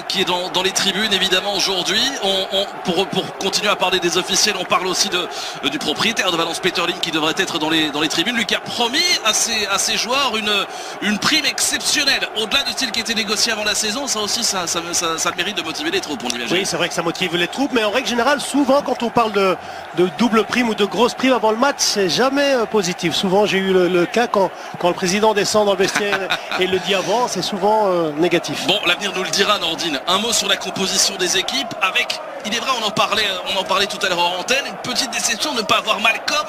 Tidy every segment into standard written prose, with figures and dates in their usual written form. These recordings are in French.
Qui est dans les tribunes évidemment aujourd'hui. Pour continuer à parler des officiels, on parle aussi du propriétaire de Valence, Peter Lim, qui devrait être dans les tribunes. Lui qui a promis à ses joueurs une prime exceptionnelle. Au-delà du style qui était négocié avant la saison, ça aussi ça mérite de motiver les troupes, on imagine. Oui, c'est vrai que ça motive les troupes, mais en règle générale, souvent quand on parle de double prime ou de grosse prime avant le match, c'est jamais positif. Souvent j'ai eu le cas quand le président descend dans le vestiaire et le dit avant, c'est souvent négatif. Bon, l'avenir nous le dira, Nordine. Un mot sur la composition des équipes avec, il est vrai, on en parlait tout à l'heure en antenne, une petite déception de ne pas avoir Malcolm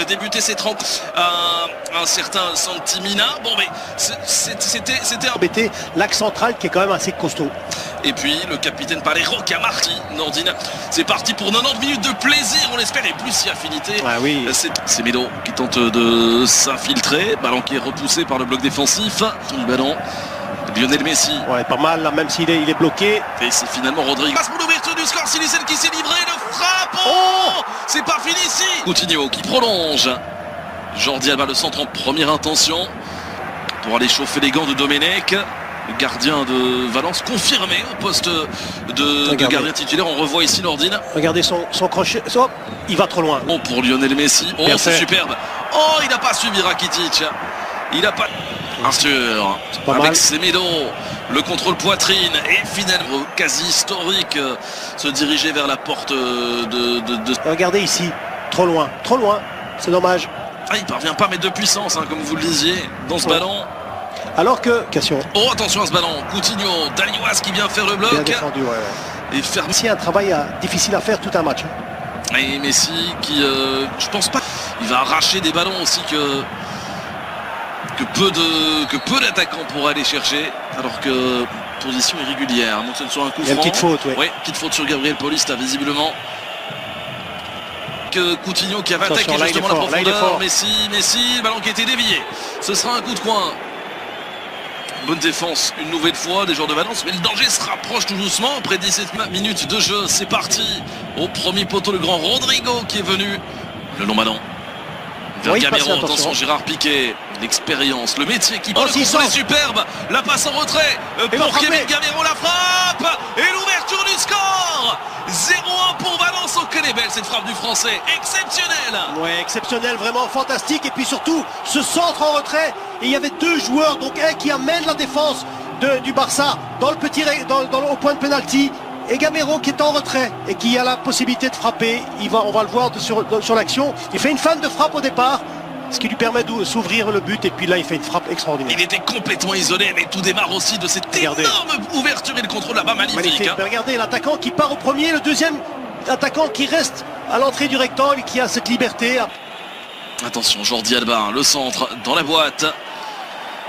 débuter cette rencontre. Un certain Santimina. Bon, mais c'était embêté l'axe central qui est quand même assez costaud. Et puis le capitaine Palero qui a marqué, Nordine. C'est parti pour 90 minutes de plaisir, on l'espère, et plus si affinité. Ah oui. C'est Medo qui tente de s'infiltrer. Ballon qui est repoussé par le bloc défensif. Du ballon. Lionel Messi. Ouais, pas mal, là, même s'il est bloqué. Et c'est finalement Rodrigo. Passe pour l'ouverture du score, Silicen qui s'est livré, le frappe. Oh, c'est pas fini ici. Coutinho qui prolonge. Jordi Alba, le centre en première intention pour aller chauffer les gants de Domenech. Le gardien de Valence confirmé au poste de gardien titulaire. On revoit ici Nordine. Regardez son crochet. Oh, il va trop loin. Bon, pour Lionel Messi. Oh, c'est superbe. Oh, il n'a pas suivi Rakitic. Il n'a pas... Bien sûr, avec Semedo, le contrôle poitrine et finalement quasi historique, se diriger vers la porte de... Regardez ici, trop loin, c'est dommage. Ah, il parvient pas à mettre de puissance, hein, comme vous le disiez, dans ce ballon. Alors que... Oh, attention à ce ballon, Coutinho, Daniwas qui vient faire le bloc. Bien défendu, ouais. Et faire... Ici, un travail difficile à faire tout un match. Et Messi qui, je pense pas, il va arracher des ballons aussi que peu d'attaquants pourraient aller chercher, alors que position irrégulière. Donc ce soit un coup franc. Il y a une petite faute, oui, petite faute sur Gabriel Paulista visiblement. Que Coutinho qui avait attaqué justement la profondeur. Messi, le ballon qui a été dévié. Ce sera un coup de coin. Bonne défense une nouvelle fois des joueurs de Valence, mais le danger se rapproche tout doucement. Après 17 minutes de jeu, c'est parti. Au premier poteau, le grand Rodrigo qui est venu. Le long ballon. Vers Gamero, attention Gérard Piqué, l'expérience, le métier qui prend le contrôle est superbe, la passe en retrait pour Kevin Gamero, la frappe et l'ouverture du score. 0-1 pour Valence. Oh, quelle est belle cette frappe du français, exceptionnelle. Ouais, exceptionnel, vraiment fantastique, et puis surtout ce centre en retrait, et il y avait deux joueurs, donc un qui amène la défense du Barça dans le au point de pénalty, et Gamero qui est en retrait et qui a la possibilité de frapper. On va le voir sur l'action. Il fait une feinte de frappe au départ, ce qui lui permet de s'ouvrir le but, et puis là il fait une frappe extraordinaire. Il était complètement isolé, mais tout démarre aussi de cette énorme ouverture et le contrôle là-bas, magnifique. Hein. Regardez l'attaquant qui part au premier, le deuxième attaquant qui reste à l'entrée du rectangle, qui a cette liberté. Attention, Jordi Alba, le centre dans la boîte.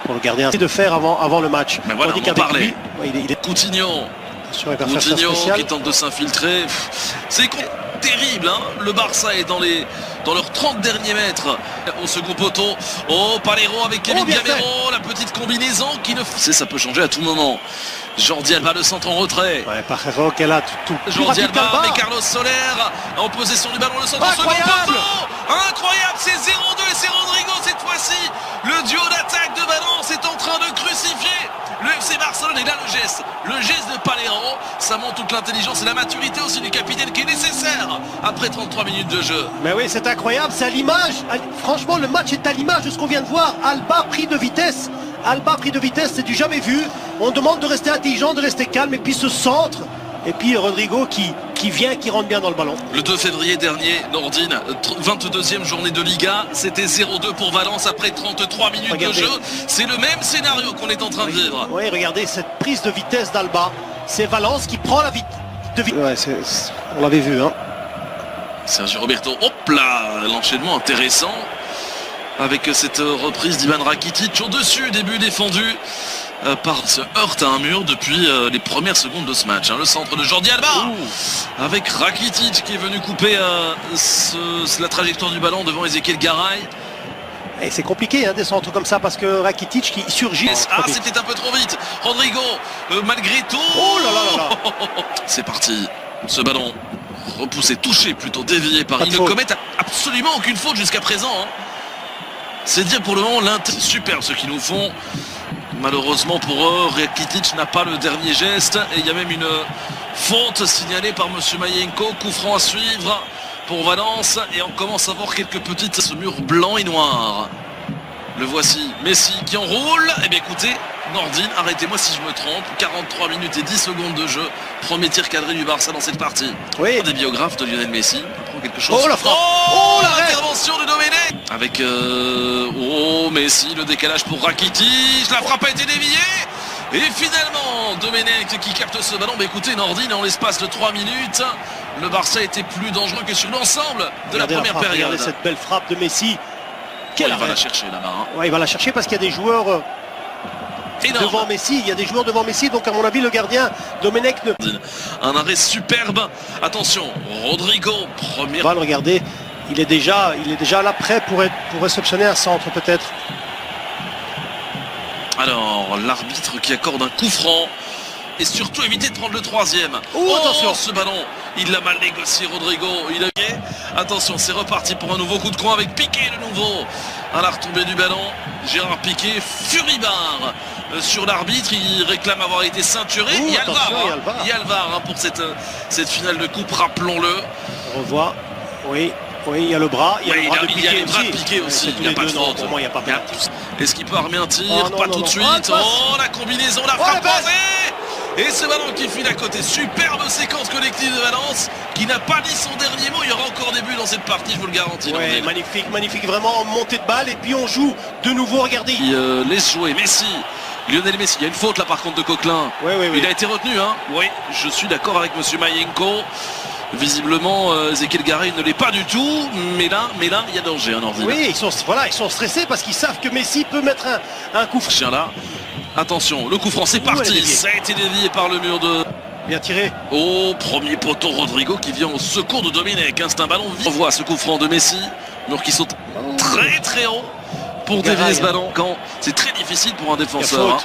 Pour le gardien de faire avant le match. Mais voilà, on en parlait. Il est Coutinho qui tente de s'infiltrer. C'est terrible, hein. Le Barça est dans leurs 30 derniers mètres au second poteau. Oh, Palero avec Kevin Gamero, la petite combinaison qui ne... Ça peut changer à tout moment. Jordi Alba, le centre en retrait. Ouais, Palero qui est là tout Jordi Alba, mais Carlos Soler en possession du ballon, le centre en second poteau. Incroyable, c'est 0-2 et c'est Rodrigo cette fois-ci. Le duo d'attaque de Valence est en train de crucifier le FC Barcelone, et là le geste de Palero, ça montre toute l'intelligence et la maturité aussi du capitaine qui est nécessaire après 33 minutes de jeu. Mais oui, c'est incroyable, c'est à l'image, franchement le match est à l'image de ce qu'on vient de voir. Alba pris de vitesse, c'est du jamais vu. On demande de rester intelligent, de rester calme, et puis ce centre, et puis Rodrigo qui rentre bien dans le ballon. Le 2 février dernier, Nordine, 22e journée de Liga, c'était 0-2 pour Valence après 33 minutes de jeu. C'est le même scénario qu'on est en train de vivre. Oui, regardez cette prise de vitesse d'Alba. C'est Valence qui prend la vitesse. Ouais, on l'avait vu, hein. Sergio Roberto, hop là, l'enchaînement intéressant. Avec cette reprise d'Ivan Rakitic au-dessus, début défendu. Se heurte à un mur depuis les premières secondes de ce match. Hein. Le centre de Jordi Alba avec Rakitic qui est venu couper la trajectoire du ballon devant Ezequiel Garay. Et c'est compliqué, hein, des centres comme ça, parce que Rakitic qui surgit. Ah, c'était un peu trop vite. Rodrigo, malgré tout. Oh là là là là. C'est parti. Ce ballon repoussé, touché, plutôt dévié par... Ils ne commettent absolument aucune faute jusqu'à présent. Hein. C'est dire pour le moment l'intérêt. Super ce qu'ils nous font. Malheureusement pour eux, Rakitic n'a pas le dernier geste et il y a même une faute signalée par monsieur Mayenko. Coup franc à suivre pour Valence et on commence à voir quelques petites ce mur blanc et noir. Le voici, Messi qui enroule. Eh bien écoutez, Nordine, arrêtez-moi si je me trompe. 43 minutes et 10 secondes de jeu. Premier tir cadré du Barça dans cette partie. Oui. Des biographes de Lionel Messi. On prend quelque chose. Oh la frappe. Oh l'intervention de Domenech. Avec Messi, le décalage pour Rakitic. La frappe a été déviée. Et finalement, Domenech qui capte ce ballon. Mais écoutez, Nordine, en l'espace de 3 minutes, le Barça était plus dangereux que sur l'ensemble de la première période. Regardez cette belle frappe de Messi. Il va la chercher là-bas. Hein. Ouais, il va la chercher parce qu'il y a des joueurs devant Messi. Il y a des joueurs devant Messi. Donc à mon avis, le gardien Domenech ne... Un arrêt superbe. Attention, Rodrigo, premier. Va le regarder. Il est déjà là prêt pour réceptionner un centre peut-être. Alors, l'arbitre qui accorde un coup franc. Et surtout éviter de prendre le troisième. Attention, ce ballon, il l'a mal négocié Rodrigo. Attention, c'est reparti pour un nouveau coup de coin avec Piqué de nouveau. À la retombée du ballon, Gérard Piqué, furibard sur l'arbitre. Il réclame avoir été ceinturé. Il y a le VAR pour cette finale de coupe, rappelons-le. On revoit, oui, il y a le bras. Il y a le bras de Piqué les bras de Piqué aussi. Il n'y a pas de faute. Pour moi, il n'y a pas de faute. Est-ce qu'il peut armer un tir? Pas tout de suite. La combinaison, la frappe posée. Et ce ballon qui file à côté, superbe séquence collective de Valence qui n'a pas dit son dernier mot. Il y aura encore des buts dans cette partie, je vous le garantis. Ouais, magnifique, vraiment montée de balle et puis on joue de nouveau, regardez. Il laisse jouer Messi, Lionel Messi. Il y a une faute là par contre de Coquelin. Oui. Il a été retenu, hein. Oui, je suis d'accord avec monsieur Mayenko. Visiblement, Ezequiel Garay ne l'est pas du tout, mais là, il y a danger, hein, Nordine. Oui, ils sont stressés parce qu'ils savent que Messi peut mettre un coup franc. Chien là. Attention, le coup franc, c'est parti. Ça a été dévié par le mur de... Bien tiré. Premier poteau, Rodrigo qui vient au secours de Domenech. C'est un ballon vif. On voit ce coup franc de Messi. Mur qui saute très haut pour dévier ce ballon. Quand c'est très difficile pour un défenseur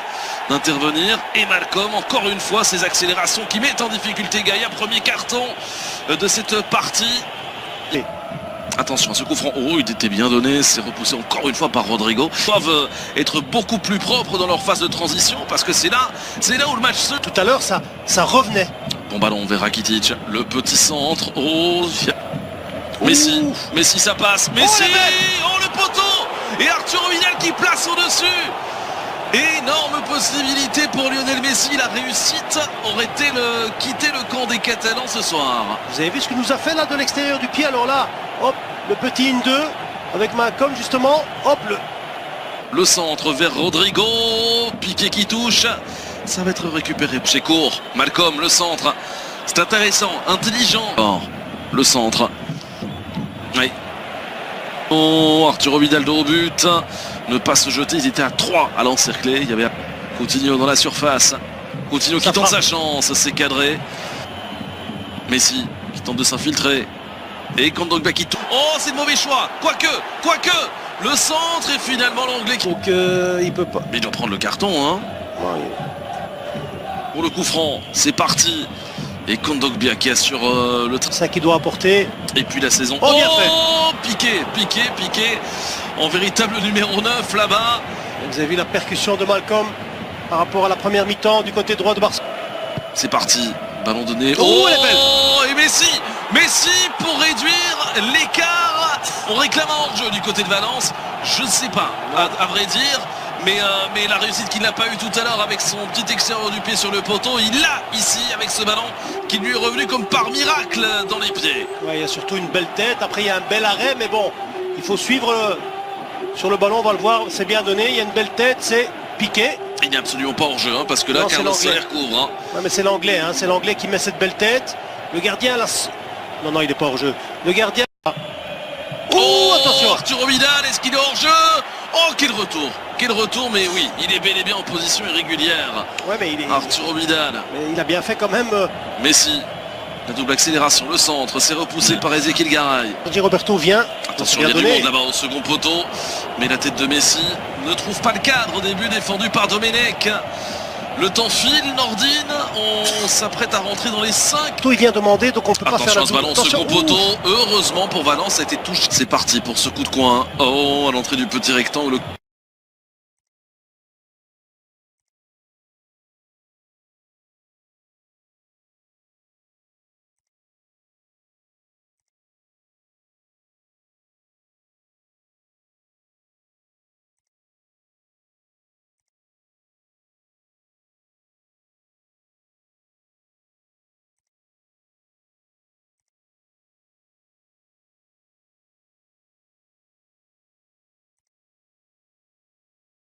d'intervenir. Et Malcolm, encore une fois, ses accélérations qui mettent en difficulté Gaïa. Premier carton de cette partie. Attention à ce coup franc, il était bien donné, c'est repoussé encore une fois par Rodrigo. Ils doivent être beaucoup plus propres dans leur phase de transition parce que c'est là où le match se... Tout à l'heure, ça revenait. Bon ballon vers Rakitic, le petit centre, Messi, ça passe, Messi, le poteau, et Arturo Vidal qui place au-dessus. Énorme possibilité pour Lionel Messi, la réussite aurait été quitter le camp des Catalans ce soir. Vous avez vu ce que nous a fait là de l'extérieur du pied, alors là, hop, le petit 1-2 avec Malcolm justement, hop, le centre vers Rodrigo, Piqué qui touche, ça va être récupéré chez court, Malcolm, le centre, c'est intéressant, intelligent. Le centre, oui. Arturo Vidal au but, ne pas se jeter, ils étaient à 3 à l'encercler, il y avait Coutinho dans la surface, Coutinho qui tente sa chance, c'est cadré, Messi qui tente de s'infiltrer, et Kondogbia qui touche, c'est le mauvais choix, quoique, le centre et finalement l'anglais qui... Donc il peut pas. Mais il doit prendre le carton, hein. Pour le coup franc, c'est parti. Et Kondogbia qui assure le... Ça qui doit apporter. Et puis la saison. Bien fait. Piqué. En véritable numéro 9 là-bas. Vous avez vu la percussion de Malcolm par rapport à la première mi-temps du côté droit de Barça. C'est parti. Ballon donné. Elle est belle. Et Messi pour réduire l'écart. On réclame un hors-jeu du côté de Valence. Je ne sais pas, à vrai dire. Mais la réussite qu'il n'a pas eu tout à l'heure avec son petit extérieur du pied sur le poteau, il l'a ici avec ce ballon qui lui est revenu comme par miracle dans les pieds. Ouais, il y a surtout une belle tête, après il y a un bel arrêt, mais bon, il faut suivre sur le ballon, on va le voir, c'est bien donné, il y a une belle tête, c'est Piqué. Il n'est absolument pas hors jeu, hein, parce que là, Carlos Soler couvre. Ouais, mais c'est l'anglais, c'est l'anglais qui met cette belle tête. Le gardien, là... Non, il n'est pas hors jeu. Le gardien... Attention, Arturo Vidal, est-ce qu'il est hors jeu? Quel retour, mais oui, il est bel et bien en position irrégulière. Ouais, mais il est... Arturo Vidal. Mais il a bien fait quand même... Messi, la double accélération, le centre, c'est repoussé par Ezequiel Garay. Roberto vient. Attention, il y a du monde là-bas au second poteau. Mais la tête de Messi ne trouve pas le cadre au début, défendu par Domenech. Le temps file, Nordine, on s'apprête à rentrer dans les 5. Il vient demander, donc on peut pas faire la ce ballon, second poteau. Heureusement pour Valence, ça a été touché. C'est parti pour ce coup de coin. À l'entrée du petit rectangle.